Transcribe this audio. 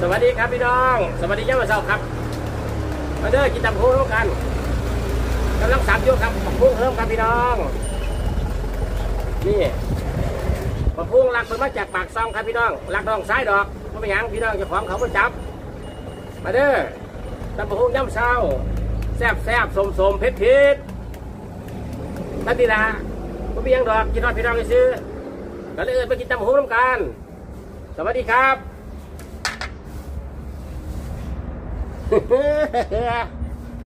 สวัสดีครับพี่น้องสวัสดีเจ้าบ่าวครับมาเด้อกินตำพุงร่วมกันกำลังสับอยู่ครับตำพุงเริ่มครับพี่น้องนี่ตำพุงหลักเป็นมาจากปากซองครับพี่น้องหลักดองซ้ายดอกไม่เป็นหยังพี่น้องเจ้าของเขาไม่จับมาเด้อตำพุงย่ำเช้าแซ่บแซ่บสมเผ็ดนั่นดีละไม่เป็นหยังดอกกินทอดพี่น้องซื้อก็เลยไปกินตำพุงร่วมกันสวัสดีครับ